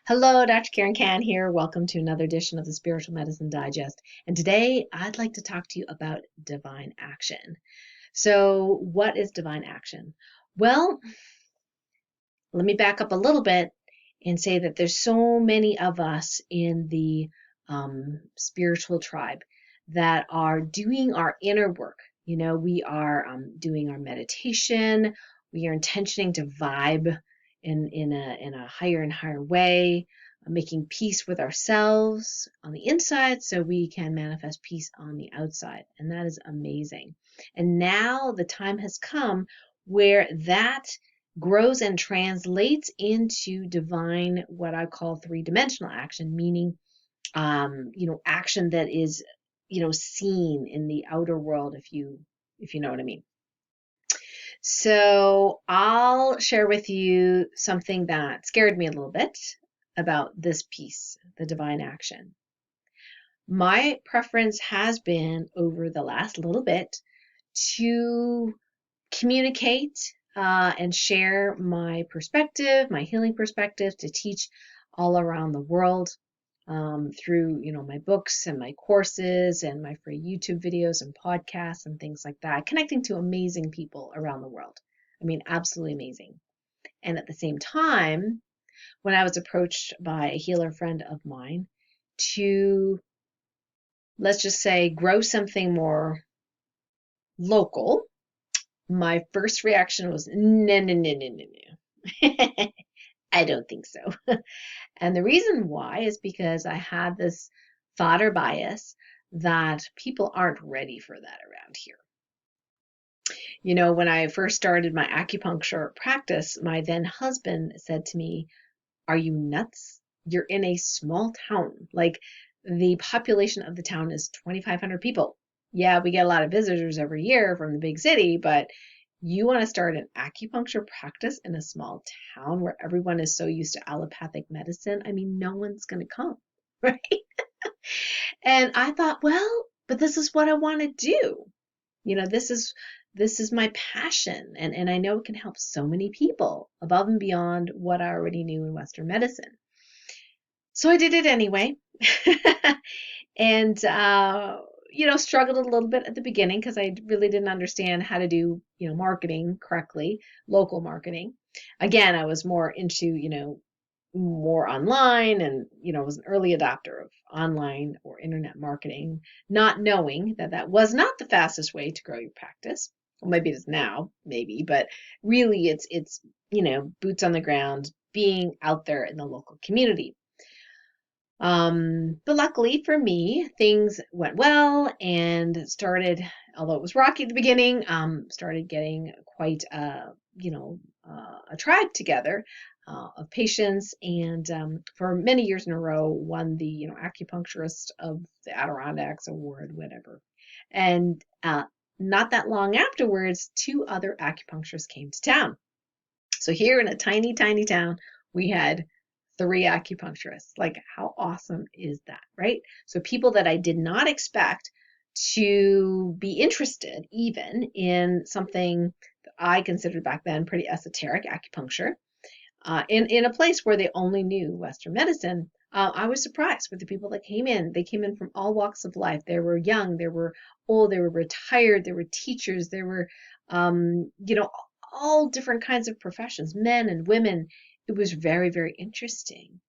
Hello, Dr. Karen Can here. Welcome to another edition of the Spiritual Medicine Digest. And today I'd like to talk to you about divine action. So, what is divine action? Well, let me back up a little bit and say that there's so many of us in the spiritual tribe that are doing our inner work. We are doing our meditation. We are intentioning to vibe in a higher and higher way, making peace with ourselves on the inside so we can manifest peace on the outside. And that is amazing. And now the time has come where that grows and translates into divine, what I call three-dimensional action, meaning, action that is, seen in the outer world, if you know what I mean. So I'll share with you something that scared me a little bit about this piece, the divine action. My preference has been over the last little bit to communicate and share my perspective, my healing perspective, to teach all around the world through, my books and my courses and my free YouTube videos and podcasts and things like that, connecting to amazing people around the world. I mean, absolutely amazing. And at the same time, when I was approached by a healer friend of mine to, let's just say, grow something more local, my first reaction was, no, no, no, no, no, no. I don't think so. And the reason why is because I had this thought or bias that people aren't ready for that around here. When I first started my acupuncture practice, my then husband said to me, "Are you nuts? You're in a small town. Like, the population of the town is 2,500 people. Yeah, we get a lot of visitors every year from the big city, but you want to start an acupuncture practice in a small town where everyone is so used to allopathic medicine? I mean, no one's going to come, right?" And I thought, well, but this is what I want to do. This is my passion, and I know it can help so many people above and beyond what I already knew in Western medicine. So I did it anyway. And struggled a little bit at the beginning because I really didn't understand how to do, marketing correctly, local marketing. Again, I was more into, more online, and, was an early adopter of online or internet marketing, not knowing that that was not the fastest way to grow your practice. Well, maybe it is now, maybe, but really it's boots on the ground, being out there in the local community. But luckily for me, things went well and started, although it was rocky at the beginning, started getting quite a tribe together of patients, and for many years in a row won the acupuncturist of the Adirondacks award, whatever. And not that long afterwards, two other acupuncturists came to town. So here in a tiny, tiny town, we had three acupuncturists. Like, how awesome is that, right? So people that I did not expect to be interested even in something that I considered back then pretty esoteric, acupuncture, in a place where they only knew Western medicine. I was surprised with the people that came in. They came in from all walks of life. They were young, they were old, they were retired, they were teachers, they were, all different kinds of professions, men and women. It was very, very interesting.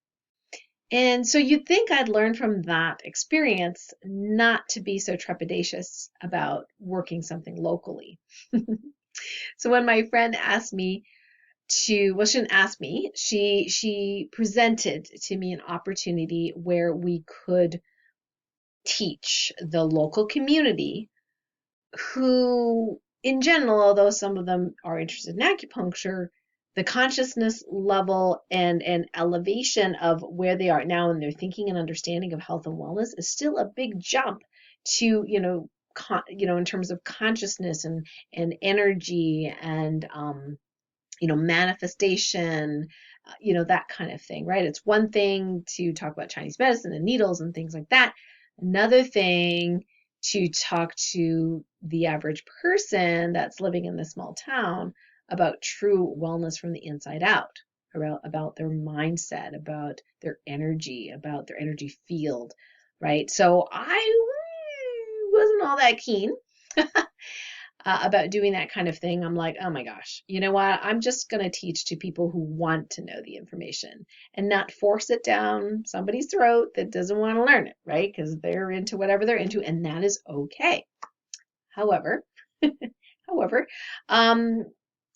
And so you'd think I'd learn from that experience not to be so trepidatious about working something locally. So when my friend asked me well, she didn't ask me, she presented to me an opportunity where we could teach the local community, who in general, although some of them are interested in acupuncture, the consciousness level and elevation of where they are now in their thinking and understanding of health and wellness is still a big jump to, in terms of consciousness and energy and manifestation, that kind of thing, right? It's one thing to talk about Chinese medicine and needles and things like that. Another thing to talk to the average person that's living in this small town about true wellness from the inside out. about their mindset, about their energy field, right? So I wasn't all that keen about doing that kind of thing. I'm like, oh my gosh, you know what? I'm just going to teach to people who want to know the information and not force it down somebody's throat that doesn't want to learn it, right? Because they're into whatever they're into, and that is okay. However, however,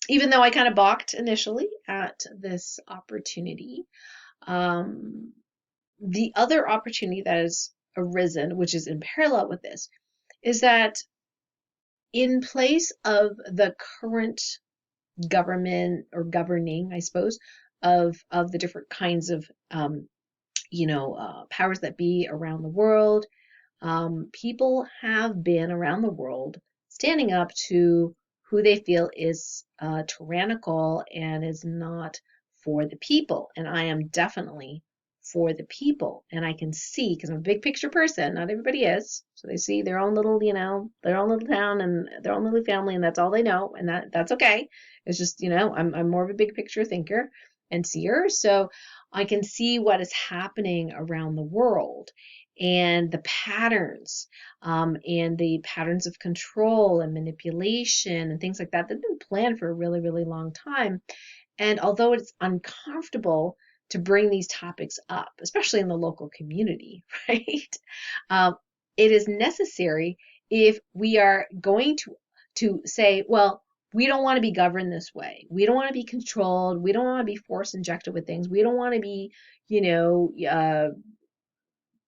even though I kind of balked initially at this opportunity, the other opportunity that has arisen, which is in parallel with this, is that in place of the current government or governing, I suppose, of the different kinds of powers that be around the world, people have been around the world standing up to who they feel is tyrannical and is not for the people. And I am definitely for the people. And I can see, because I'm a big picture person, not everybody is. So they see their own little, their own little town and their own little family, and that's all they know. And that's okay. It's just, I'm more of a big picture thinker and seer. So I can see what is happening around the world and the patterns and the patterns of control and manipulation and things like that that have been planned for a really, really long time. And although it's uncomfortable to bring these topics up, especially in the local community, right? It is necessary if we are going to say, well, we don't want to be governed this way. We don't want to be controlled. We don't want to be force injected with things. We don't want to be,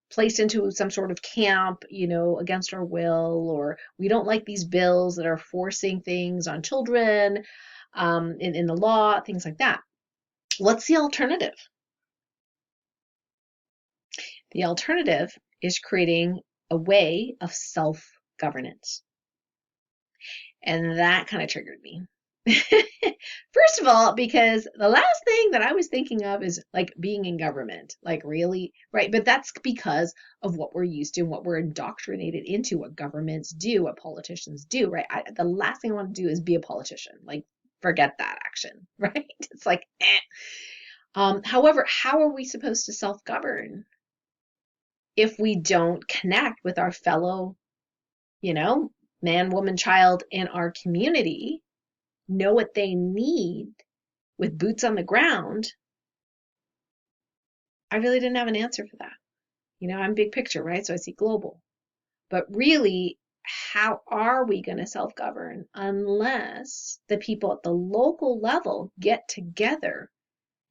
placed into some sort of camp, against our will, or we don't like these bills that are forcing things on children in the law, things like that. What's the alternative? The alternative is creating a way of self-governance. And that kind of triggered me. First of all, because the last thing that I was thinking of is like being in government, like really, right? But that's because of what we're used to and what we're indoctrinated into, what governments do, what politicians do, right? The last thing I want to do is be a politician. Like, forget that action, right? It's like, eh. However, how are we supposed to self-govern if we don't connect with our fellow, man, woman, child in our community, know what they need with boots on the ground? I really didn't have an answer for that. I'm big picture, right? So I see global. But really, how are we going to self-govern unless the people at the local level get together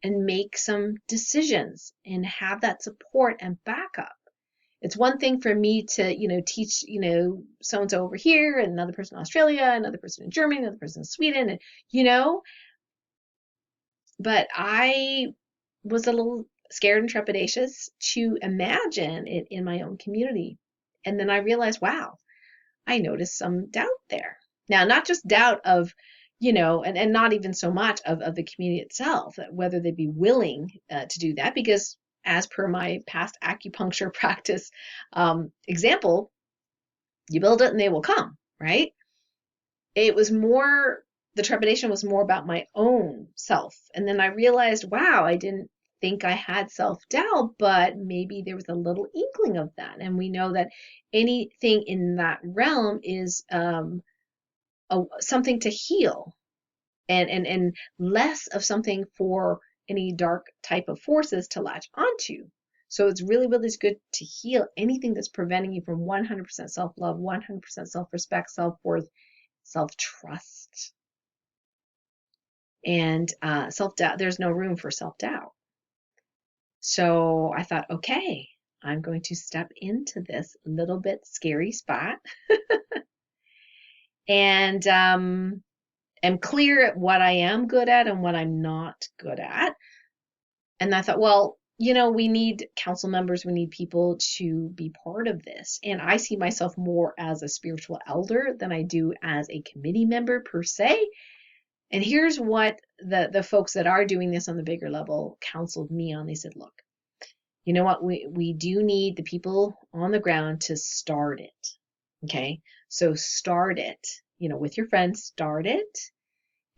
and make some decisions and have that support and backup? It's one thing for me to, teach, so-and-so over here, and another person in Australia, another person in Germany, another person in Sweden, and, but I was a little scared and trepidatious to imagine it in my own community. And then I realized, wow, I noticed some doubt there. Now, not just doubt of, and not even so much of the community itself, whether they'd be willing to do that, because as per my past acupuncture practice example, you build it and they will come, right? It was more, the trepidation was more about my own self. And then I realized, wow, I didn't think I had self-doubt, but maybe there was a little inkling of that. And we know that anything in that realm is something to heal and less of something for any dark type of forces to latch onto. So it's really, really good to heal anything that's preventing you from 100% self-love, 100% self-respect, self-worth, self-trust. And self-doubt, there's no room for self-doubt. So I thought, okay, I'm going to step into this little bit scary spot and am clear at what I am good at and what I'm not good at. And I thought, well, we need council members, we need people to be part of this. And I see myself more as a spiritual elder than I do as a committee member per se. And here's what the folks that are doing this on the bigger level counseled me on. They said, look, you know what? We do need the people on the ground to start it. Okay. So start it, with your friends, start it.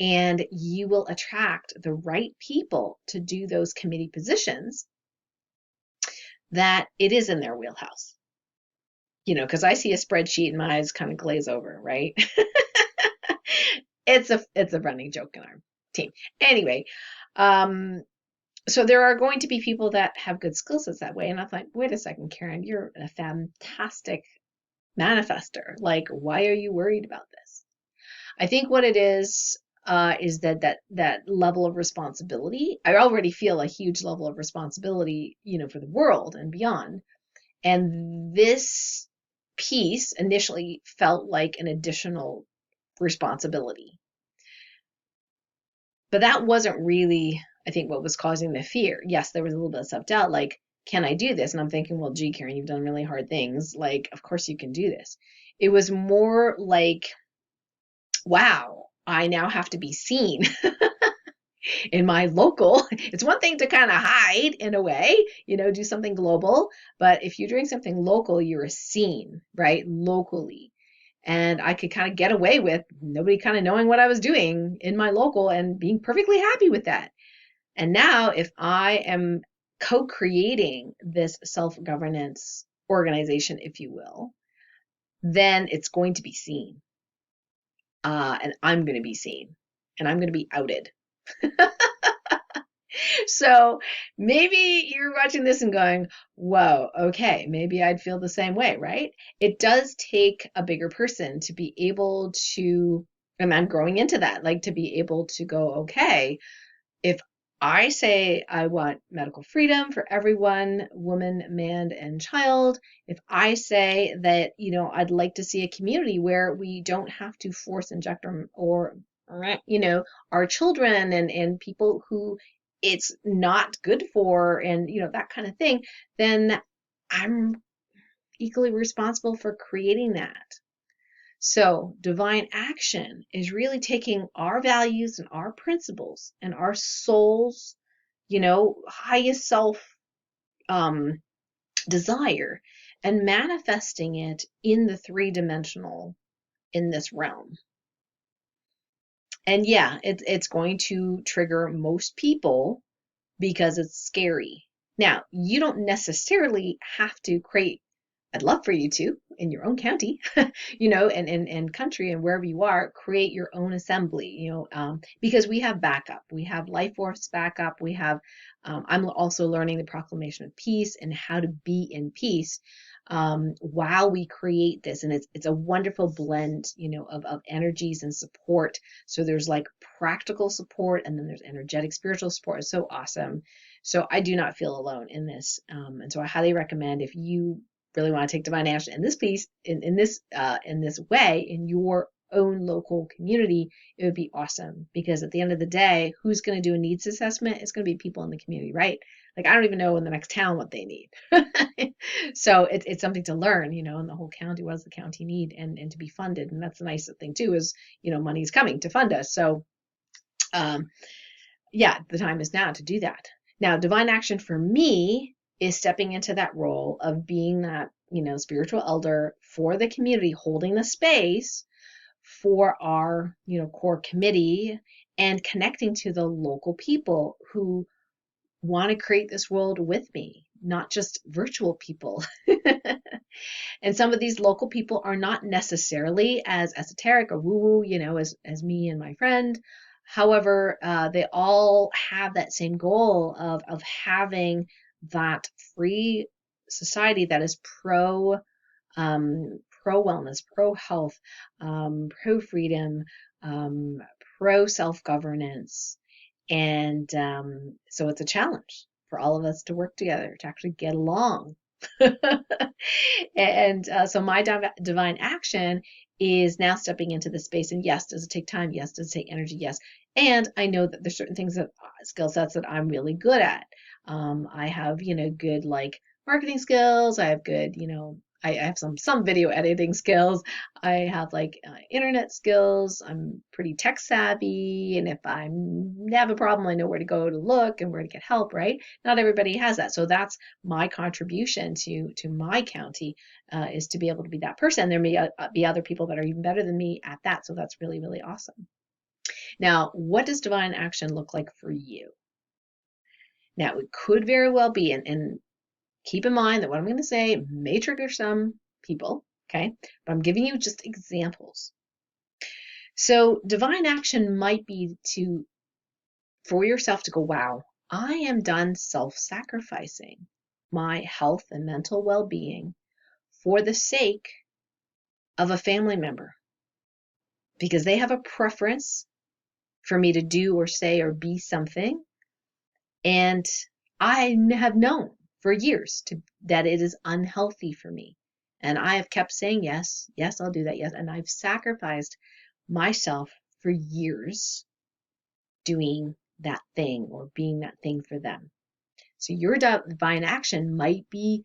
and you will attract the right people to do those committee positions that it is in their wheelhouse. Because I see a spreadsheet and my eyes kind of glaze over, right? It's a running joke in our team. Anyway, so there are going to be people that have good skill sets that way. And I'm like, wait a second, Karen, you're a fantastic manifester. Like, why are you worried about this? I think what it is that level of responsibility. I already feel a huge level of responsibility, for the world and beyond. And this piece initially felt like an additional responsibility. But that wasn't really, I think, what was causing the fear. Yes, there was a little bit of self-doubt, like, can I do this? And I'm thinking, well, gee, Karen, you've done really hard things. Like, of course you can do this. It was more like, wow, I now have to be seen in my local. It's one thing to kind of hide in a way, do something global. But if you're doing something local, you're seen, right? Locally. And I could kind of get away with nobody kind of knowing what I was doing in my local and being perfectly happy with that. And now, if I am co-creating this self-governance organization, if you will, then it's going to be seen. And I'm going to be seen. And I'm going to be outed. So maybe you're watching this and going, whoa, okay, maybe I'd feel the same way, right? It does take a bigger person to be able to, and I'm growing into that, like to be able to go, okay, if I say I want medical freedom for everyone, woman, man, and child, if I say that, I'd like to see a community where we don't have to force inject or our children and people who it's not good for and, that kind of thing, then I'm equally responsible for creating that. So divine action is really taking our values and our principles and our soul's, highest self desire and manifesting it in the three-dimensional, in this realm. And yeah, it's going to trigger most people because it's scary. Now, you don't necessarily have to create, I'd love for you to, in your own county, and country and wherever you are, create your own assembly, because we have backup. We have life force backup. We have, I'm also learning the proclamation of peace and how to be in peace while we create this. And it's a wonderful blend, of energies and support. So there's like practical support and then there's energetic spiritual support. It's so awesome. So I do not feel alone in this. And so I highly recommend, if you really want to take divine action in this piece, in this way, in your own local community, it would be awesome. Because at the end of the day, who's going to do a needs assessment? It's going to be people in the community, right? Like, I don't even know in the next town what they need. So it's something to learn, in the whole county. What does the county need, and to be funded? And that's the nice thing too, is, money is coming to fund us. So yeah, the time is now to do that. Now, divine action for me is stepping into that role of being that, spiritual elder for the community, holding the space for our, core committee, and connecting to the local people who want to create this world with me, not just virtual people. And some of these local people are not necessarily as esoteric or woo-woo, as me and my friend. However, they all have that same goal of having that free society that is pro wellness, pro health, pro freedom, pro self-governance. And so it's a challenge for all of us to work together to actually get along. And so my divine action is now stepping into the space. And yes, does it take time? Yes. Does it take energy? Yes. And I know that there's certain things that skill sets that I'm really good at. I have, good like marketing skills. I have good, I have some video editing skills. I have like internet skills. I'm pretty tech savvy. And if I have a problem, I know where to go to look and where to get help, right? Not everybody has that. So that's my contribution to my county, is to be able to be that person. There may be other people that are even better than me at that. So that's really, really awesome. Now, what does divine action look like for you? Now, it could very well be, and keep in mind that what I'm going to say may trigger some people, okay? But I'm giving you just examples. So, divine action might be for yourself to go, wow, I am done self-sacrificing my health and mental well-being for the sake of a family member because they have a preference for me to do or say or be something. And I have known for years that it is unhealthy for me. And I have kept saying, yes, yes, I'll do that, yes. And I've sacrificed myself for years doing that thing or being that thing for them. So your divine action might be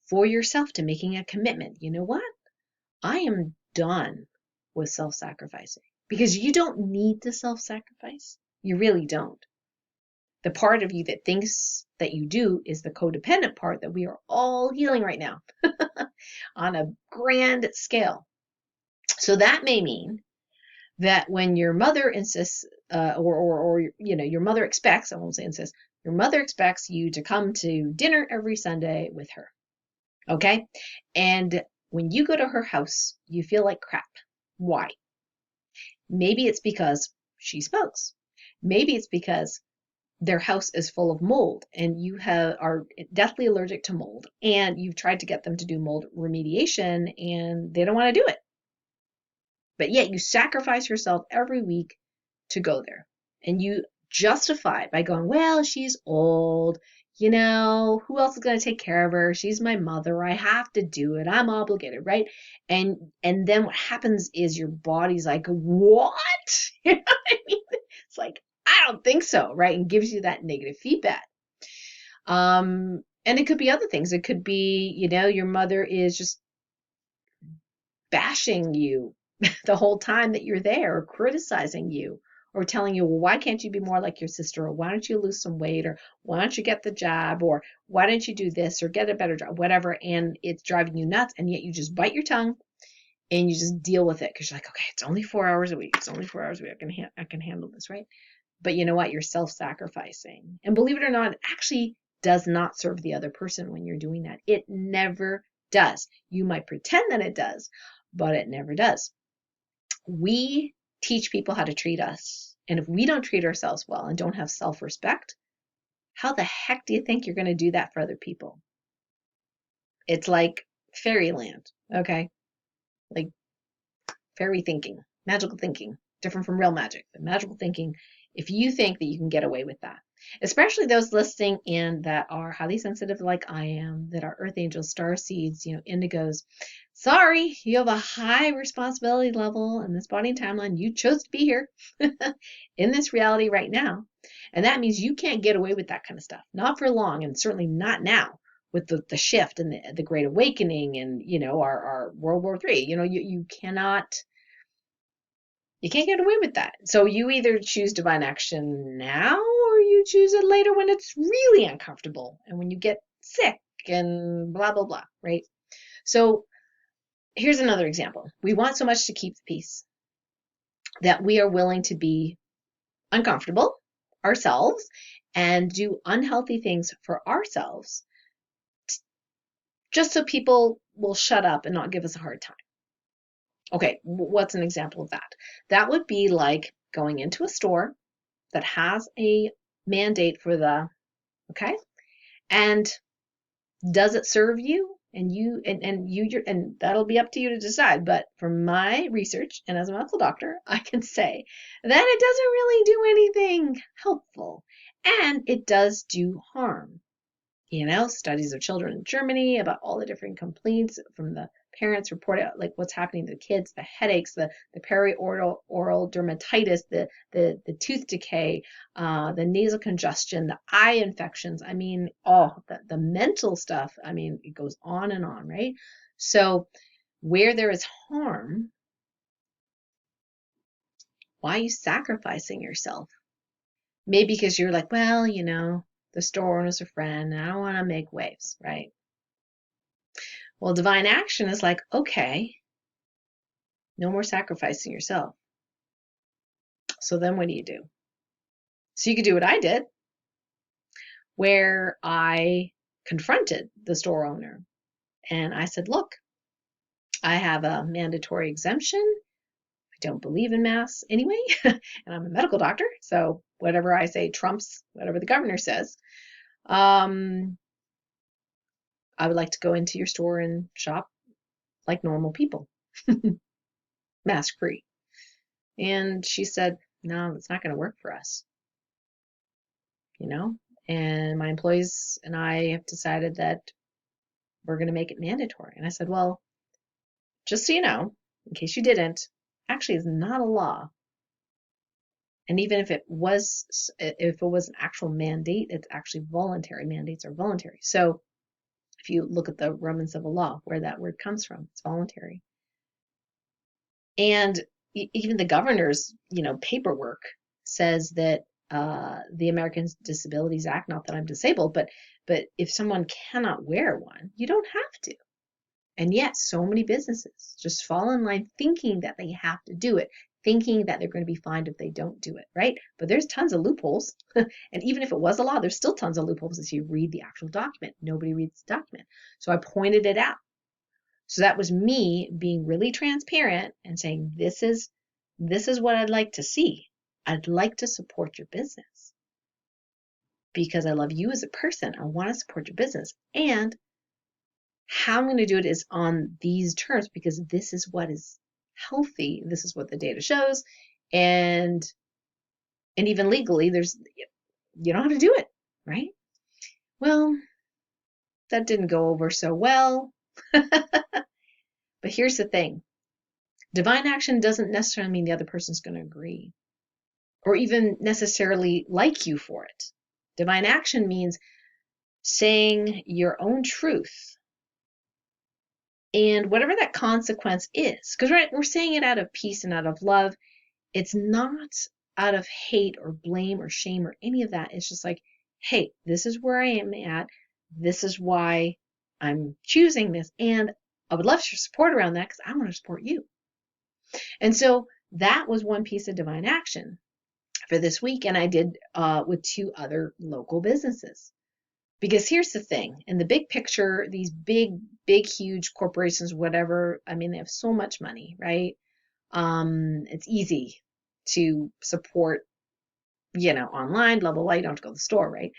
for yourself to making a commitment. You know what? I am done with self-sacrificing because you don't need to self-sacrifice. You really don't. The part of you that thinks that you do is the codependent part that we are all healing right now on a grand scale. So that may mean that when your mother insists, or your mother expects, I won't say insists, your mother expects you to come to dinner every Sunday with her. Okay? And when you go to her house, you feel like crap. Why? Maybe it's because she smokes. Maybe it's because their house is full of mold and you are deathly allergic to mold and you've tried to get them to do mold remediation and they don't want to do it. But yet you sacrifice yourself every week to go there. And you justify it by going, well, she's old. You know, who else is going to take care of her? She's my mother. I have to do it. I'm obligated, right? And then what happens is your body's like, what? You know what I mean? It's like, I don't think so, right? And gives you that negative feedback. And it could be other things. It could be, your mother is just bashing you the whole time that you're there, or criticizing you, or telling you, well, why can't you be more like your sister? Or why don't you lose some weight? Or why don't you get the job? Or why don't you do this? Or get a better job? Whatever. And it's driving you nuts. And yet you just bite your tongue and you just deal with it because you're like, okay, it's only 4 hours a week. It's only 4 hours a week. I can handle this, right? But you know what? You're self-sacrificing. And believe it or not, it actually does not serve the other person when you're doing that. It never does. You might pretend that it does, but it never does. We teach people how to treat us. And if we don't treat ourselves well and don't have self-respect, how the heck do you think you're going to do that for other people? It's like fairyland, okay? Like fairy thinking, magical thinking, different from real magic, but magical thinking, if you think that you can get away with that. Especially those listening in that are highly sensitive like I am, that are earth angels, star seeds, indigos. Sorry, you have a high responsibility level in this body and timeline. You chose to be here in this reality right now. And that means you can't get away with that kind of stuff. Not for long, and certainly not now with the shift and the Great Awakening and, our World War III. You can't get away with that. So you either choose divine action now or you choose it later when it's really uncomfortable and when you get sick and blah, blah, blah, right? So here's another example. We want so much to keep the peace that we are willing to be uncomfortable ourselves and do unhealthy things for ourselves just so people will shut up and not give us a hard time. Okay, what's an example of that? That would be like going into a store that has a mandate for okay, and does it serve you? And that'll be up to you to decide. But from my research and as a medical doctor, I can say that it doesn't really do anything helpful, and it does do harm. Studies of children in Germany about all the different complaints from the parents report out, like what's happening to the kids, the headaches, the perioral oral dermatitis, the tooth decay, the nasal congestion, the eye infections. I mean, the mental stuff. I mean, it goes on and on, right? So where there is harm, why are you sacrificing yourself? Maybe because you're like, well, the store owner's a friend and I don't want to make waves, right? Well, divine action is like, okay, no more sacrificing yourself. So then what do you do? So you could do what I did, where I confronted the store owner and I said, look, I have a mandatory exemption. I don't believe in masks anyway, and I'm a medical doctor, so whatever I say trumps whatever the governor says. I would like to go into your store and shop like normal people, mask free. And she said, no, it's not going to work for us, you know? And my employees and I have decided that we're going to make it mandatory. And I said, well, just so you know, in case you didn't, actually is not a law. And even if it was an actual mandate, it's actually voluntary. Mandates are voluntary. So if you look at the Roman civil law, where that word comes from, it's voluntary. And even the governor's, paperwork says that the Americans with Disabilities Act, not that I'm disabled, but if someone cannot wear one, you don't have to. And yet so many businesses just fall in line thinking that they have to do it, thinking that they're going to be fined if they don't do it, right? But there's tons of loopholes. And even if it was a law, there's still tons of loopholes as you read the actual document. Nobody reads the document. So I pointed it out. So that was me being really transparent and saying, this is what I'd like to see. I'd like to support your business because I love you as a person. I want to support your business. And how I'm going to do it is on these terms because this is what is healthy. This is what the data shows. And even legally, you know how to do it, right? Well, that didn't go over so well. But here's the thing. Divine action doesn't necessarily mean the other person's going to agree or even necessarily like you for it. Divine action means saying your own truth and whatever that consequence is, because we're saying it out of peace and out of love. It's not out of hate or blame or shame or any of that. It's just like, hey, this is where I am at. This is why I'm choosing this. And I would love your support around that because I want to support you. And so that was one piece of divine action for this week. And I did with 2 other local businesses. Because here's the thing, in the big picture, these big, huge corporations, whatever, I mean, they have so much money, right? It's easy to support, online, blah, blah, blah. You don't have to go to the store, right?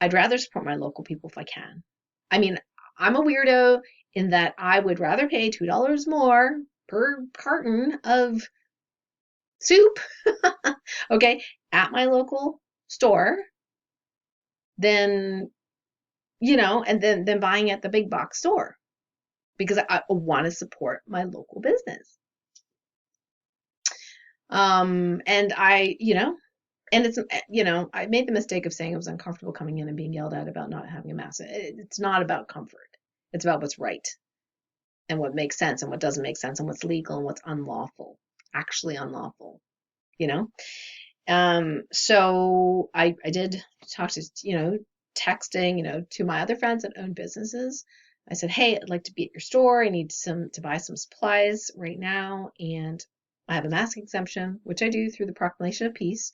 I'd rather support my local people if I can. I mean, I'm a weirdo in that I would rather pay $2 more per carton of soup, okay, at my local store than and then buying at the big box store because I want to support my local business. And I, and it's, I made the mistake of saying I was uncomfortable coming in and being yelled at about not having a mask. It's not about comfort. It's about what's right and what makes sense and what doesn't make sense and what's legal and what's unlawful, actually unlawful, So I did talk to, texting, to my other friends that own businesses. I said, hey, I'd like to be at your store. I need to buy some supplies right now. And I have a mask exemption, which I do through the Proclamation of Peace.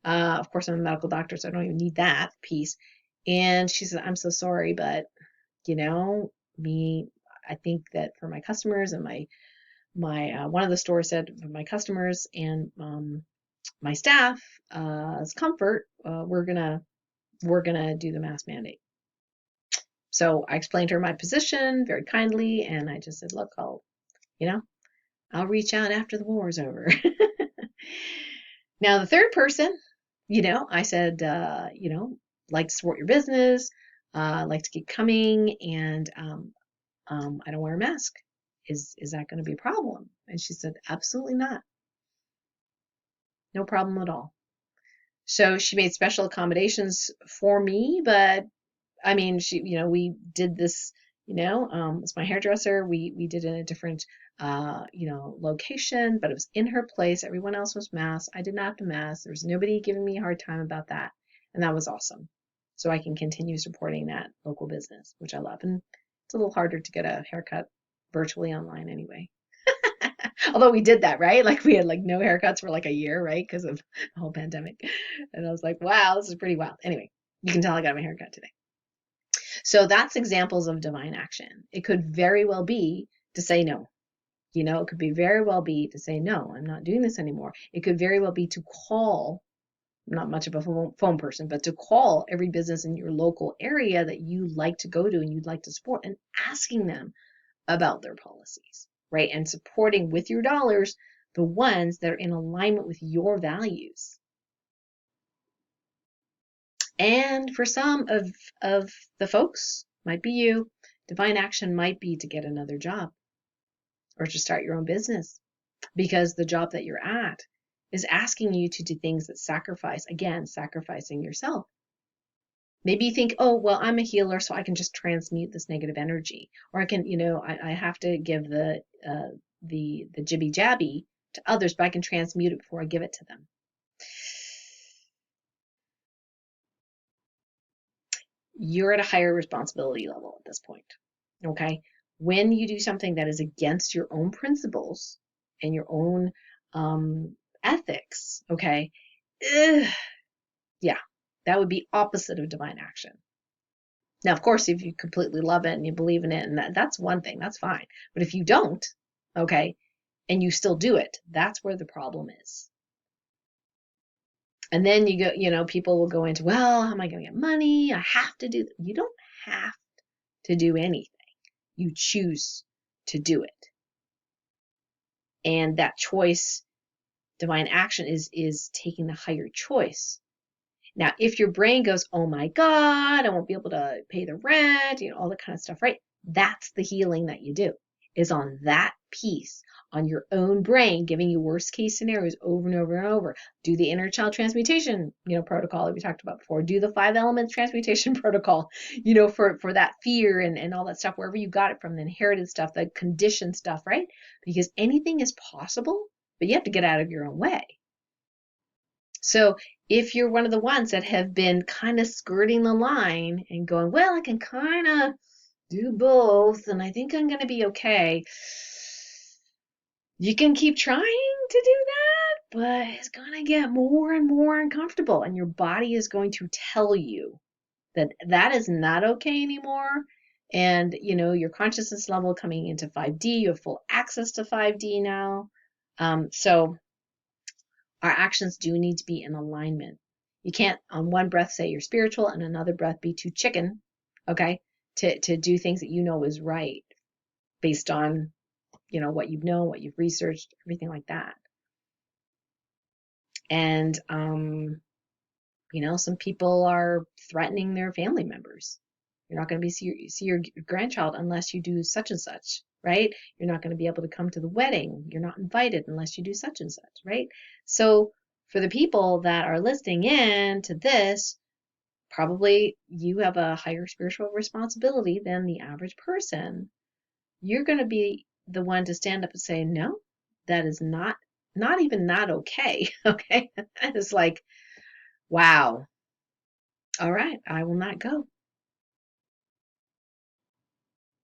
Of course, I'm a medical doctor, so I don't even need that piece. And she said, I'm so sorry, but I think that for my customers and my one of the stores said for my customers and my staff's comfort, we're gonna do the mask mandate. So I explained to her my position very kindly, and I just said, look, I'll reach out after the war is over. Now the third person, I said, like to support your business, like to keep coming, and I don't wear a mask. Is that going to be a problem? And she said, absolutely not. No problem at all. So she made special accommodations for me, but I mean, we did this, it's my hairdresser. We did it in a different, location, but it was in her place. Everyone else was masked. I did not have to mask. There was nobody giving me a hard time about that. And that was awesome. So I can continue supporting that local business, which I love. And it's a little harder to get a haircut virtually online anyway. Although we did that, right? Like we had like no haircuts for like a year, right? Because of the whole pandemic. And I was like, wow, this is pretty wild. Anyway, you can tell I got my haircut today. So that's examples of divine action. It could very well be to say no. It could be very well be to say, no, I'm not doing this anymore. It could very well be to call, I'm not much of a phone person, but to call every business in your local area that you like to go to and you'd like to support and asking them about their policies, right? And supporting with your dollars the ones that are in alignment with your values. And for some of the folks, might be you, divine action might be to get another job or to start your own business because the job that you're at is asking you to do things that sacrifice, again, sacrificing yourself. Maybe you think, oh, well, I'm a healer, so I can just transmute this negative energy, or I can, I have to give the jibby jabby to others, but I can transmute it before I give it to them. You're at a higher responsibility level at this point. Okay, when you do something that is against your own principles and your own ethics, okay, yeah, that would be opposite of divine action. Now, of course, if you completely love it and you believe in it, and that's one thing, that's fine. But if you don't, okay, and you still do it, that's where the problem is. And then you go, people will go into, well, how am I going to get money? I have to do. You don't have to do anything. You choose to do it. And that choice, divine action, is taking the higher choice. Now, if your brain goes, oh my God, I won't be able to pay the rent, all that kind of stuff, right? That's the healing that you do, is on that piece, on your own brain, giving you worst case scenarios over and over and over. Do the inner child transmutation, protocol that we talked about before. Do the 5 elements transmutation protocol, for that fear and all that stuff, wherever you got it from, the inherited stuff, the conditioned stuff, right? Because anything is possible, but you have to get out of your own way. So if you're one of the ones that have been kind of skirting the line and going, well, I can kind of do both and I think I'm going to be okay, you can keep trying to do that, but it's going to get more and more uncomfortable, and your body is going to tell you that that is not okay anymore. And, your consciousness level coming into 5D, you have full access to 5D now. So our actions do need to be in alignment. You can't on one breath say you're spiritual and another breath be too chicken, okay, to do things that you know is right based on, what you've known, what you've researched, everything like that. And, some people are threatening their family members. You're not going to see your grandchild unless you do such and such, right? You're not going to be able to come to the wedding. You're not invited unless you do such and such, right? So for the people that are listening in to this, probably you have a higher spiritual responsibility than the average person. You're going to be the one to stand up and say, no, that is not even not okay. Okay. That is like, wow. All right. I will not go.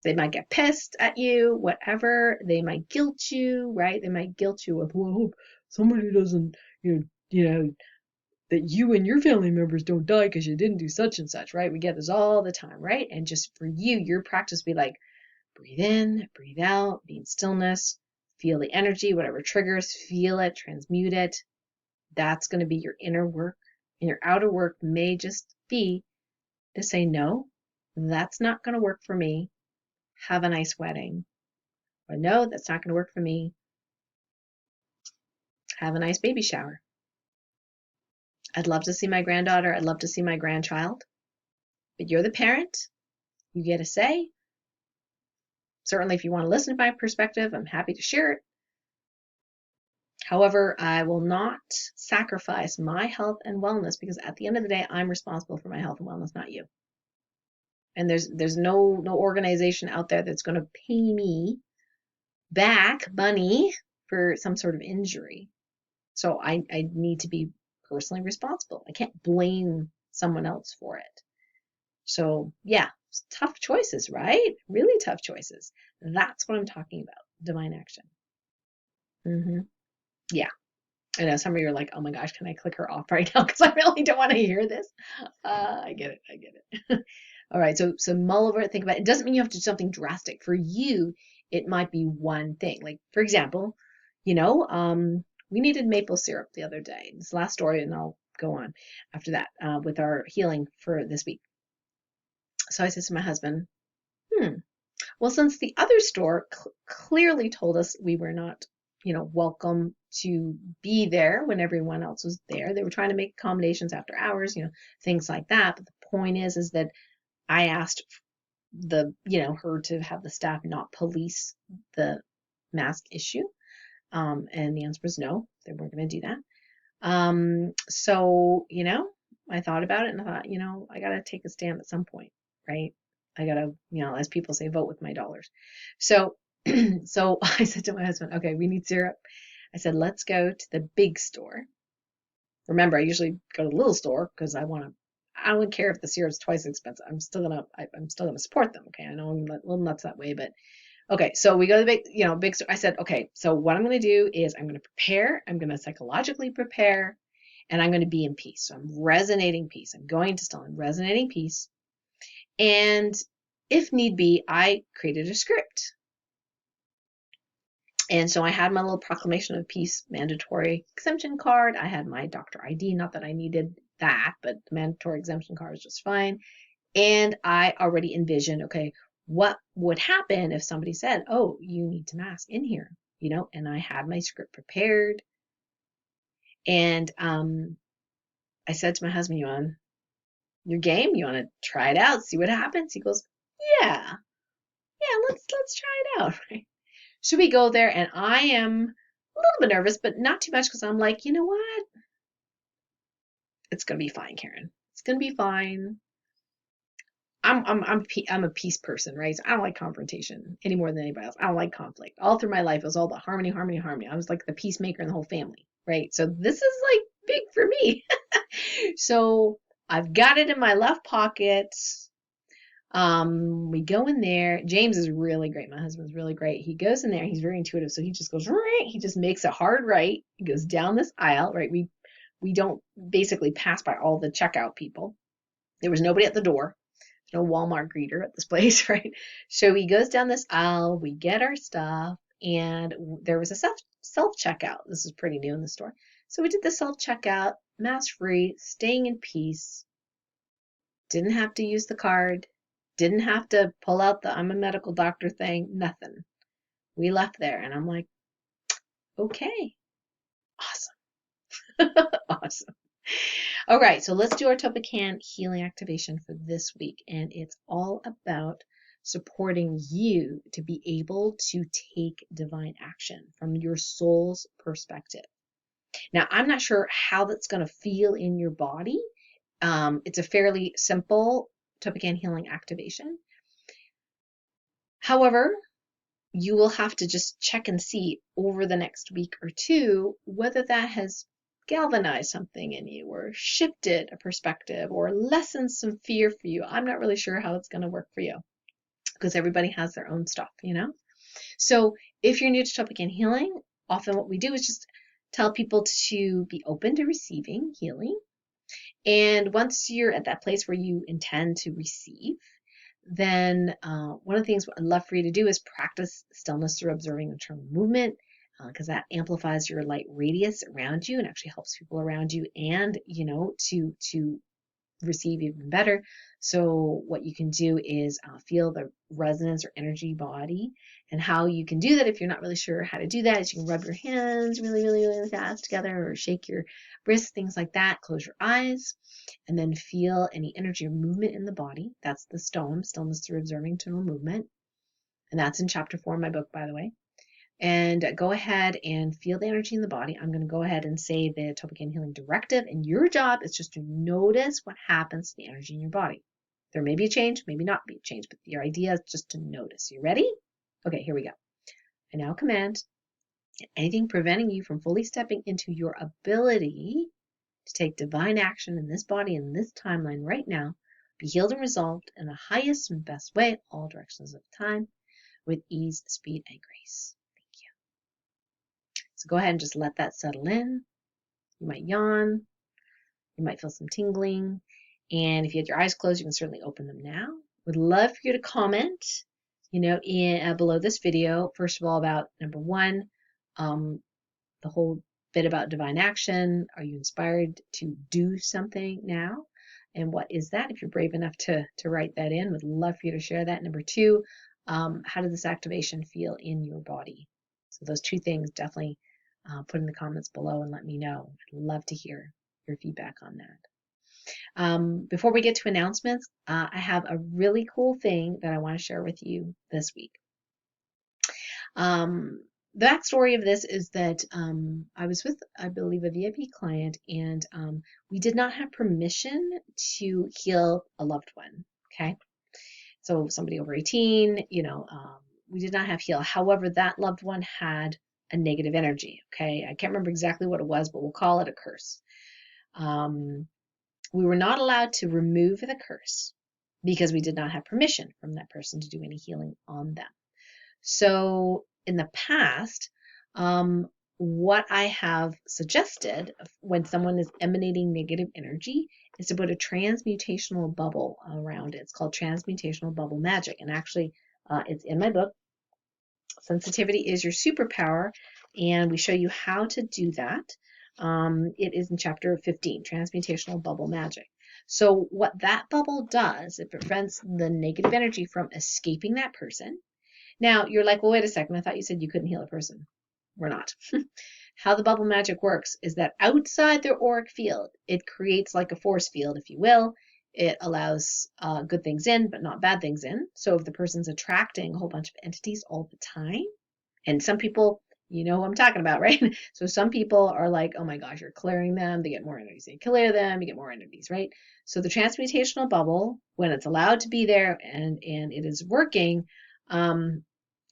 They might get pissed at you, whatever. They might guilt you, right? They might guilt you with, well, I hope somebody doesn't, that you and your family members don't die because you didn't do such and such, right? We get this all the time, right? And just for you, your practice be like, breathe in, breathe out, be in stillness, feel the energy, whatever triggers, feel it, transmute it. That's going to be your inner work. And your outer work may just be to say, no, that's not going to work for me. Have a nice wedding. Or no, that's not going to work for me. Have a nice baby shower. I'd love to see my granddaughter. I'd love to see my grandchild. But you're the parent. You get a say. Certainly, if you want to listen to my perspective, I'm happy to share it. However, I will not sacrifice my health and wellness because at the end of the day, I'm responsible for my health and wellness, not you. And there's no organization out there that's going to pay me back money for some sort of injury. So I need to be personally responsible. I can't blame someone else for it. So yeah, tough choices, right? Really tough choices. That's what I'm talking about, divine action. Mm-hmm. Yeah. I know some of you are like, oh my gosh, can I click her off right now? Because I really don't want to hear this. I get it. I get it. All right. So mull over it. Think about it. It doesn't mean you have to do something drastic. For you, it might be one thing. Like, for example, we needed maple syrup the other day. This last story, and I'll go on after that with our healing for this week. So I said to my husband, well, since the other store clearly told us we were not, welcome to be there when everyone else was there, they were trying to make accommodations after hours, things like that. But the point is that I asked her to have the staff not police the mask issue. And the answer was no, they weren't going to do that. So, I thought about it and I thought, I got to take a stand at some point, right? I got to, as people say, vote with my dollars. So, so I said to my husband, okay, we need syrup. I said, let's go to the big store. Remember, I usually go to the little store because I don't care if the syrup's twice as expensive. I'm still gonna support them. Okay. I know I'm a little nuts that way, but okay, so we go to the big store. I said, okay, so what I'm going to do is I'm going to prepare. I'm going to psychologically prepare, and I'm going to be in peace. So I'm resonating peace. I'm resonating peace. And if need be, I created a script. And so I had my little proclamation of peace mandatory exemption card. I had my doctor ID, not that I needed that, but the mandatory exemption card is just fine. And I already envisioned, okay, what would happen if somebody said, oh, you need to mask in here, and I had my script prepared. And I said to my husband, you on your game? You want to try it out, see what happens? He goes, yeah, let's try it out. Right? So we go there, and I am a little bit nervous, but not too much because I'm like, you know what? It's gonna be fine, Karen. It's gonna be fine. I'm a peace person, right? So I don't like confrontation any more than anybody else. I don't like conflict. All through my life, it was all about harmony, harmony, harmony. I was like the peacemaker in the whole family, right? So this is like big for me. So I've got it in my left pocket. We go in there. James is really great. My husband's really great. He goes in there. He's very intuitive. So he just goes right. He just makes a hard right. He goes down this aisle, right? We don't basically pass by all the checkout people. There was nobody at the door. No Walmart greeter at this place, right? So he goes down this aisle, we get our stuff, and there was a self checkout. This is pretty new in the store. So we did the self checkout, mask free, staying in peace. Didn't have to use the card. Didn't have to pull out the I'm a medical doctor thing. Nothing. We left there, and I'm like, okay, awesome, awesome. All right, so let's do our TOLPAKAN healing activation for this week. And it's all about supporting you to be able to take divine action from your soul's perspective. Now, I'm not sure how that's going to feel in your body. It's a fairly simple TOLPAKAN healing activation. However, you will have to just check and see over the next week or two whether that has galvanized something in you or shifted a perspective or lessened some fear for you. I'm not really sure how it's going to work for you because everybody has their own stuff, So if you're new to TOLPAKAN healing, often what we do is just tell people to be open to receiving healing. And once you're at that place where you intend to receive, then one of the things I'd love for you to do is practice stillness through observing internal movement, because that amplifies your light radius around you and actually helps people around you and, to receive even better. So what you can do is feel the resonance or energy body, and how you can do that if you're not really sure how to do that is you can rub your hands really, really, really fast together or shake your wrists, things like that. Close your eyes and then feel any energy or movement in the body. That's the stillness through observing internal movement. And that's in chapter 4 of my book, by the way. And go ahead and feel the energy in the body. I'm going to go ahead and say the TOLPAKAN healing directive, and your job is just to notice what happens to the energy in your body. There may be a change, maybe not be a change, but your idea is just to notice. You ready? Okay, here we go. I now command anything preventing you from fully stepping into your ability to take divine action in this body in this timeline right now be healed and resolved in the highest and best way, all directions of time, with ease, speed, and grace. So go ahead and just let that settle in. You might yawn. You might feel some tingling. And if you had your eyes closed, you can certainly open them now. Would love for you to comment, below this video, first of all, about number one, the whole bit about divine action. Are you inspired to do something now? And what is that? If you're brave enough to write that in, would love for you to share that. Number two, how did this activation feel in your body? So those two things definitely put in the comments below and let me know. I'd love to hear your feedback on that. Before we get to announcements, I have a really cool thing that I want to share with you this week. The backstory of this is that I was with, I believe, a VIP client, and we did not have permission to heal a loved one. Okay, so somebody over 18, we did not have heal. However, that loved one had a negative energy. Okay, I can't remember exactly what it was, but we'll call it a curse. We were not allowed to remove the curse because we did not have permission from that person to do any healing on them. So in the past, what I have suggested when someone is emanating negative energy is to put a transmutational bubble around it. It's called Transmutational Bubble Magic. And actually, it's in my book, Sensitivity is Your Superpower. And we show you how to do that. It is in chapter 15, Transmutational Bubble Magic. So what that bubble does, it prevents the negative energy from escaping that person. Now, you're like, well, wait a second. I thought you said you couldn't heal a person. We're not. How the bubble magic works is that outside their auric field, it creates like a force field, if you will. It allows good things in, but not bad things in. So if the person's attracting a whole bunch of entities all the time, and some people, you know who I'm talking about, right? So some people are like, oh my gosh, you're clearing them. They get more entities. They clear them, you get more entities, right? So the transmutational bubble, when it's allowed to be there and it is working,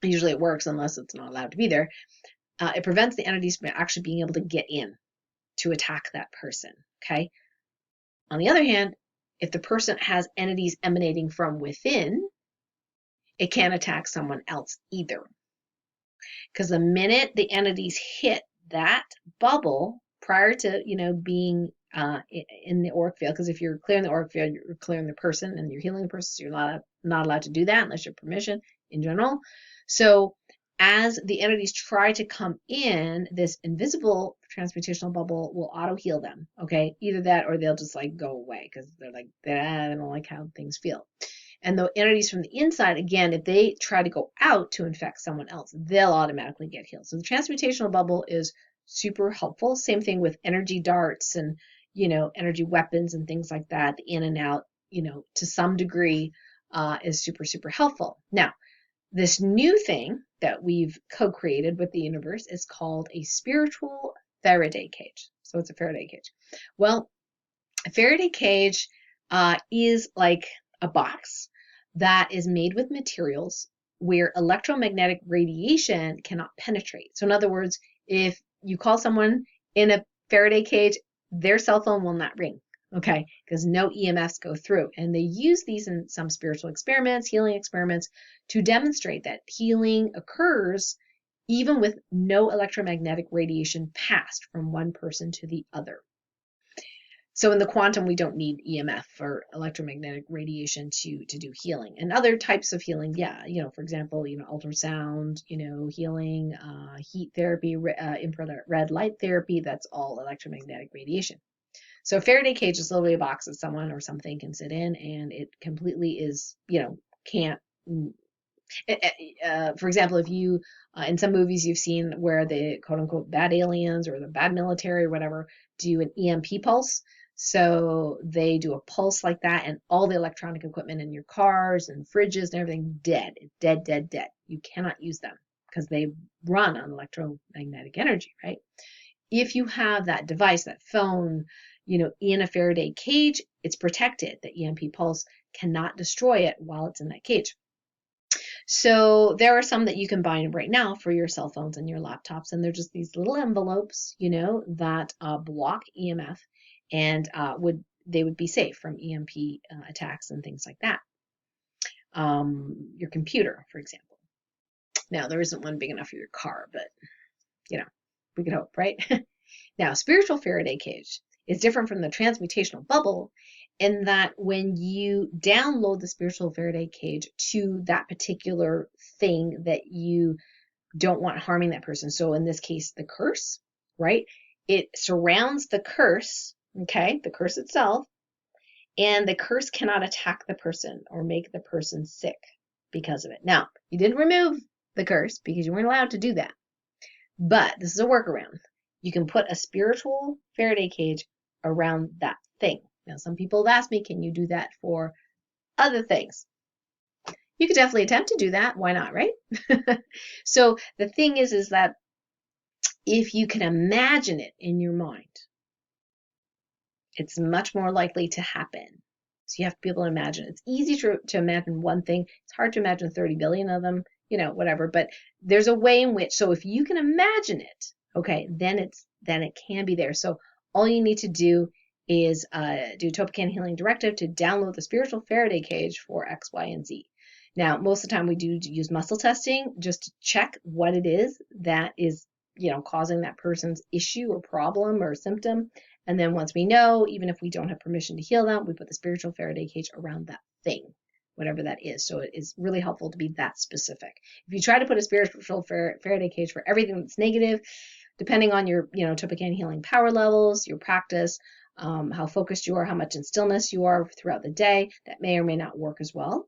usually it works unless it's not allowed to be there. It prevents the entities from actually being able to get in to attack that person. Okay. On the other hand, if the person has entities emanating from within, it can't attack someone else either. Because the minute the entities hit that bubble prior to, being in the auric field, because if you're clearing the auric field, you're clearing the person and you're healing the person, so you're not allowed to do that unless you have permission in general. So as the entities try to come in, this invisible transmutational bubble will auto heal them. Okay, either that or they'll just like go away because they're like, they don't like how things feel. And the entities from the inside, again, if they try to go out to infect someone else, they'll automatically get healed. So the transmutational bubble is super helpful. Same thing with energy darts and, energy weapons and things like that. The in and out, to some degree is super, super helpful. Now, this new thing that we've co-created with the universe is called a spiritual Faraday cage. So it's a Faraday cage. Well, a Faraday cage is like a box that is made with materials where electromagnetic radiation cannot penetrate. So in other words, if you call someone in a Faraday cage, their cell phone will not ring. Okay, because no EMFs go through. And they use these in some spiritual experiments, healing experiments, to demonstrate that healing occurs even with no electromagnetic radiation passed from one person to the other. So in the quantum, we don't need EMF or electromagnetic radiation to do healing. And other types of healing, yeah, for example, ultrasound, healing, heat therapy, infrared light therapy, that's all electromagnetic radiation. So a Faraday cage is literally a box that someone or something can sit in, and it completely is, can't. For example, if you, in some movies you've seen where the quote unquote bad aliens or the bad military or whatever do an EMP pulse. So they do a pulse like that, and all the electronic equipment in your cars and fridges and everything dead. Dead, dead, dead. You cannot use them because they run on electromagnetic energy, right? If you have that device, that phone, in a Faraday cage, it's protected. The EMP pulse cannot destroy it while it's in that cage. So there are some that you can buy right now for your cell phones and your laptops, and they're just these little envelopes, that block EMF, and they would be safe from EMP attacks and things like that. Your computer, for example. Now there isn't one big enough for your car, but We could hope, right? Now, spiritual Faraday cage is different from the transmutational bubble in that when you download the spiritual Faraday cage to that particular thing that you don't want harming that person. So in this case, the curse, right? It surrounds the curse, okay, the curse itself, and the curse cannot attack the person or make the person sick because of it. Now, you didn't remove the curse because you weren't allowed to do that, but this is a workaround. You can put a spiritual Faraday cage around that thing. Now, some people have asked me, can you do that for other things? You could definitely attempt to do that. Why not, right? So the thing is that if you can imagine it in your mind, it's much more likely to happen. So you have to be able to imagine. It's easy to imagine one thing. It's hard to imagine 30 billion of them, whatever. But there's a way in which, so if you can imagine it, okay, then it can be there. So all you need to do is do TOLPAKAN Healing Directive to download the spiritual Faraday cage for X, Y, and Z. Now, most of the time we do use muscle testing just to check what it is that is, causing that person's issue or problem or symptom. And then once we know, even if we don't have permission to heal them, we put the spiritual Faraday cage around that thing, whatever that is. So it is really helpful to be that specific. If you try to put a spiritual Faraday cage for everything that's negative, depending on your, TOLPAKAN healing power levels, your practice, how focused you are, how much in stillness you are throughout the day, that may or may not work as well.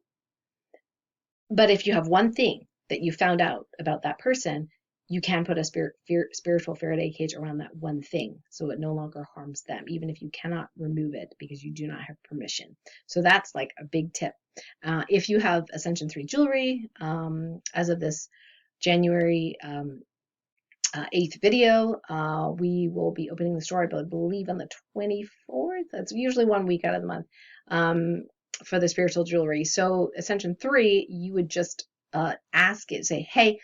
But if you have one thing that you found out about that person, you can put a spiritual Faraday cage around that one thing so it no longer harms them, even if you cannot remove it because you do not have permission. So that's like a big tip. If you have Ascension 3 jewelry, as of this January 8th video, we will be opening the store, I believe, on the 24th. That's usually 1 week out of the month for the spiritual jewelry. So Ascension 3, you would just ask it, say, hey,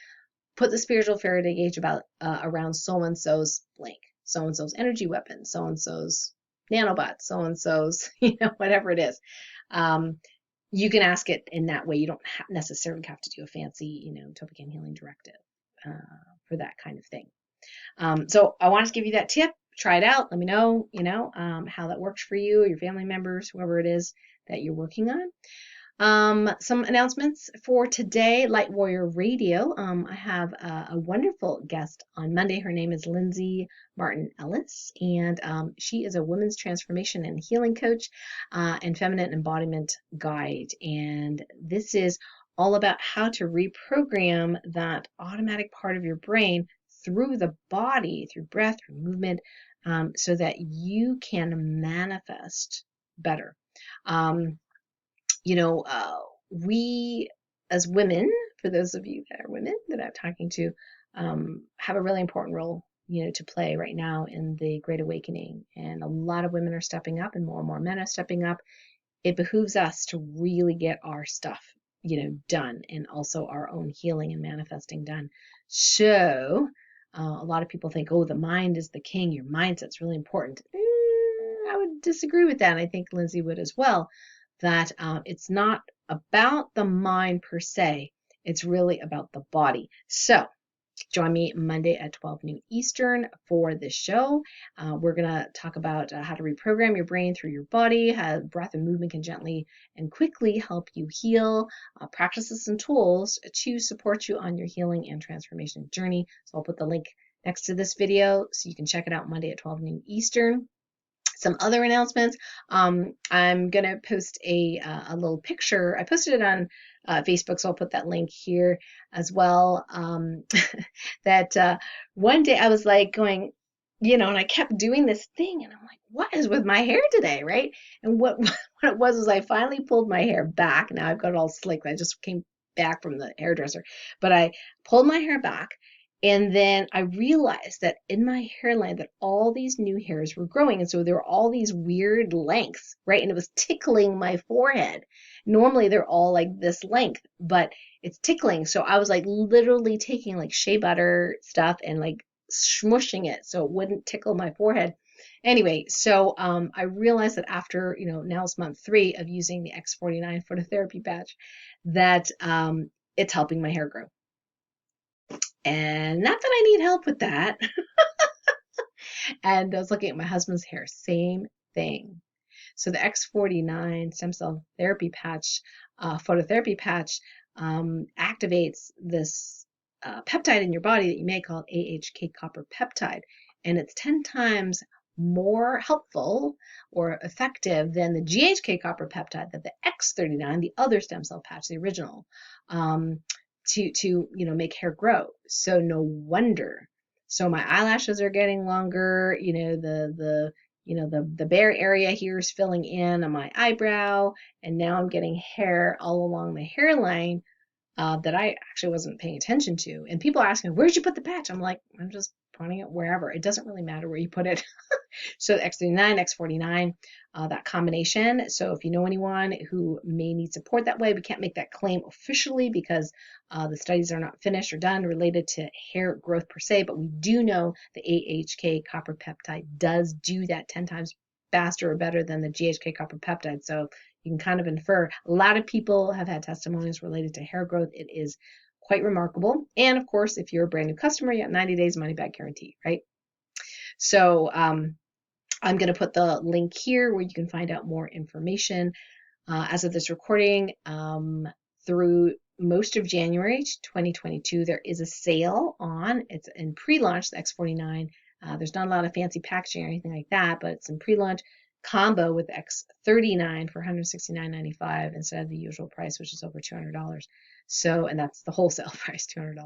put the spiritual Faraday cage around so-and-so's blank, so-and-so's energy weapon, so-and-so's nanobot, so-and-so's, whatever it is. You can ask it in that way. You don't necessarily have to do a fancy, TOLPAKAN Healing Directive for that kind of thing. So I wanted to give you that tip. Try it out. Let me know, how that works for you, your family members, whoever it is that you're working on. Some announcements for today, Light Warrior Radio. I have a wonderful guest on Monday. Her name is Lindsay Martin Ellis, and she is a women's transformation and healing coach and feminine embodiment guide. And this is all about how to reprogram that automatic part of your brain through the body, through breath, through movement, so that you can manifest better. We as women, for those of you that are women that I'm talking to, have a really important role, to play right now in the Great Awakening. And a lot of women are stepping up and more men are stepping up. It behooves us to really get our stuff, done, and also our own healing and manifesting done. So a lot of people think, oh, the mind is the king. Your mindset's really important. I would disagree with that. I think Lindsay would as well. That it's not about the mind per se, it's really about the body. So join me Monday at 12 noon Eastern for this show. We're going to talk about how to reprogram your brain through your body, how breath and movement can gently and quickly help you heal, practices and tools to support you on your healing and transformation journey. So I'll put the link next to this video so you can check it out Monday at 12 noon Eastern. Some other announcements. I'm going to post a little picture. I posted it on Facebook, so I'll put that link here as well. That one day I was like going, and I kept doing this thing, and I'm like, what is with my hair today, right? And what it was I finally pulled my hair back. Now I've got it all slick. I just came back from the hairdresser, but I pulled my hair back. And then I realized that in my hairline that all these new hairs were growing. And so there were all these weird lengths, right? And it was tickling my forehead. Normally they're all like this length, but it's tickling. So I was like literally taking like shea butter stuff and like smushing it so it wouldn't tickle my forehead. Anyway, so I realized that after, now it's month 3 of using the X49 phototherapy patch, that it's helping my hair grow. And not that I need help with that, And I was looking at my husband's hair, same thing. So the X49 stem cell therapy patch, phototherapy patch, activates this peptide in your body that you may call AHK copper peptide, and it's 10 times more helpful or effective than the GHK copper peptide that the X39, the other stem cell patch, the original, to make hair grow. So no wonder. So my eyelashes are getting longer. The bare area here is filling in on my eyebrow, and now I'm getting hair all along the hairline that I actually wasn't paying attention to. And people ask me, where'd you put the patch? I'm like, I'm just pointing it wherever. It doesn't really matter where you put it. So X39, X49, that combination. So if you know anyone who may need support that way, we can't make that claim officially because the studies are not finished or done related to hair growth per se, but we do know the AHK copper peptide does do that 10 times faster or better than the GHK copper peptide. So you can kind of infer. A lot of people have had testimonies related to hair growth. It is quite remarkable. And of course, if you're a brand new customer, you got 90 days money back guarantee, right? So I'm going to put the link here where you can find out more information. As of this recording, through most of January 2022, there is a sale on. It's in pre-launch, the X49. There's not a lot of fancy packaging or anything like that, but it's in pre-launch combo with X39 for $169.95 instead of the usual price, which is over $200. So, and that's the wholesale price, $200.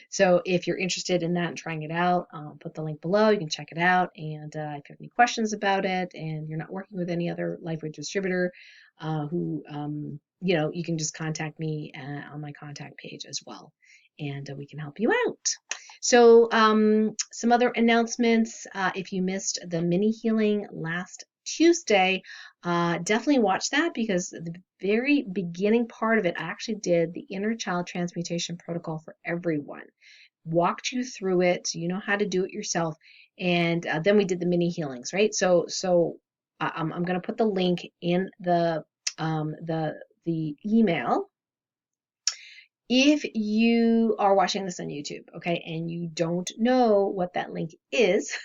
So if you're interested in that and trying it out, put the link below. You can check it out. And if you have any questions about it and you're not working with any other LifeWave distributor who, you can just contact me on my contact page as well. And we can help you out. So some other announcements. If you missed the mini healing last Tuesday, definitely watch that because the very beginning part of it, I actually did the inner child transmutation protocol for everyone. Walked you through it so you know how to do it yourself. And then we did the mini healings, right? So I'm going to put the link in the email. If you are watching this on YouTube, okay, and you don't know what that link is,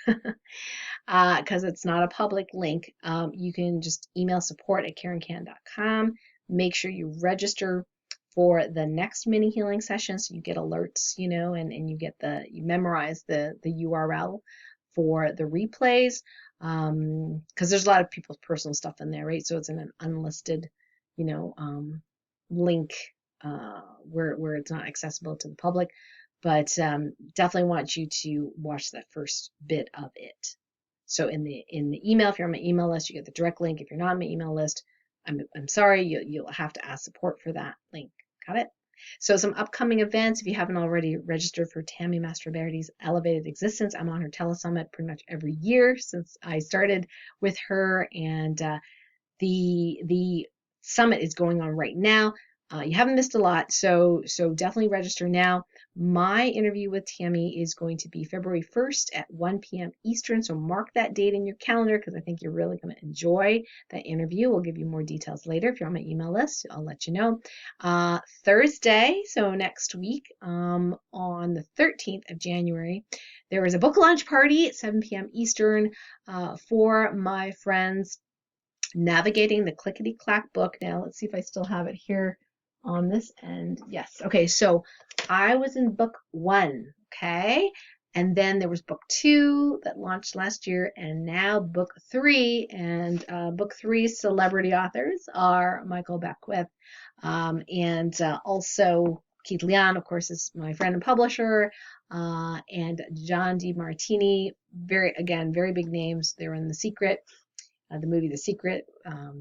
because it's not a public link, you can just email support@karencan.com. Make sure you register for the next mini healing session so you get alerts, and you memorize the URL for the replays, because there's a lot of people's personal stuff in there, right? So it's in an unlisted, link where it's not accessible to the public, but definitely want you to watch that first bit of it. So in the email, if you're on my email list, you get the direct link. If you're not on my email list, I'm sorry, you'll have to ask support for that link. Got it? So some upcoming events, if you haven't already registered for Tammy Mastroberti's Elevated Existence, I'm on her telesummit pretty much every year since I started with her, and the summit is going on right now. You haven't missed a lot, so definitely register now. My interview with Tammy is going to be February 1st at 1 p.m. Eastern, so mark that date in your calendar because I think you're really going to enjoy that interview. We'll give you more details later. If you're on my email list, I'll let you know. Thursday, so next week, on the 13th of January, there is a book launch party at 7 p.m. Eastern for my friends Navigating the Clickety-Clack book. Now, let's see if I still have it here on this end. Yes. Okay. So I was in book 1. Okay. And then there was book 2 that launched last year, and now book 3. And book 3's celebrity authors are Michael Beckwith and also Keith Leon, of course, is my friend and publisher, and John DiMartini. Very big names. They're in The Secret, the movie The Secret.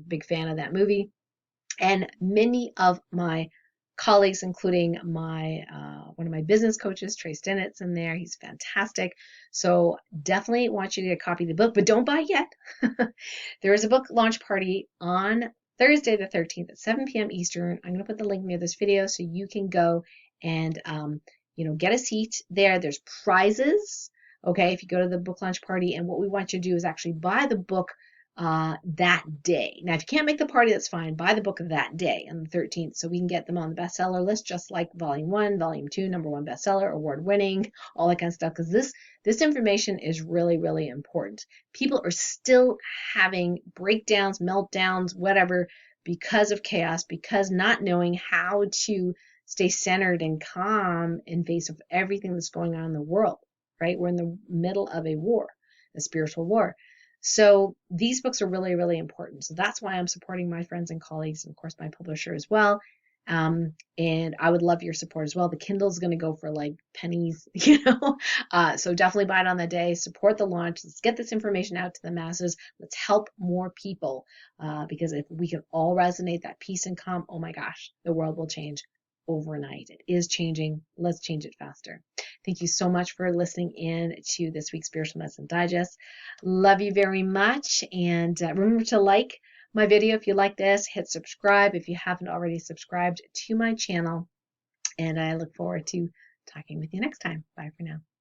Big fan of that movie. And many of my colleagues, including one of my business coaches, Trey Stennett's in there. He's fantastic. So definitely want you to get a copy of the book, but don't buy yet. There is a book launch party on Thursday the 13th at 7 p.m. Eastern. I'm going to put the link near this video so you can go and get a seat there. There's prizes, okay, if you go to the book launch party. And what we want you to do is actually buy the book that day. Now, if you can't make the party, that's fine. Buy the book of that day on the 13th so we can get them on the bestseller list, just like Volume 1, Volume 2, #1 bestseller, award-winning, all that kind of stuff, because this information is really, really important. People are still having breakdowns, meltdowns, whatever, because of chaos, because not knowing how to stay centered and calm in face of everything that's going on in the world, right? We're in the middle of a war, a spiritual war. So these books are really, really important. So that's why I'm supporting my friends and colleagues, and of course my publisher as well. And I would love your support as well. The Kindle is going to go for like pennies, you know. So definitely buy it on the day. Support the launch. Let's get this information out to the masses. Let's help more people, because if we can all resonate that peace and calm, oh my gosh, the world will change overnight. It is changing. Let's change it faster. Thank you so much for listening in to this week's Spiritual Medicine Digest. Love you very much. And remember to like my video if you like this. Hit subscribe if you haven't already subscribed to my channel. And I look forward to talking with you next time. Bye for now.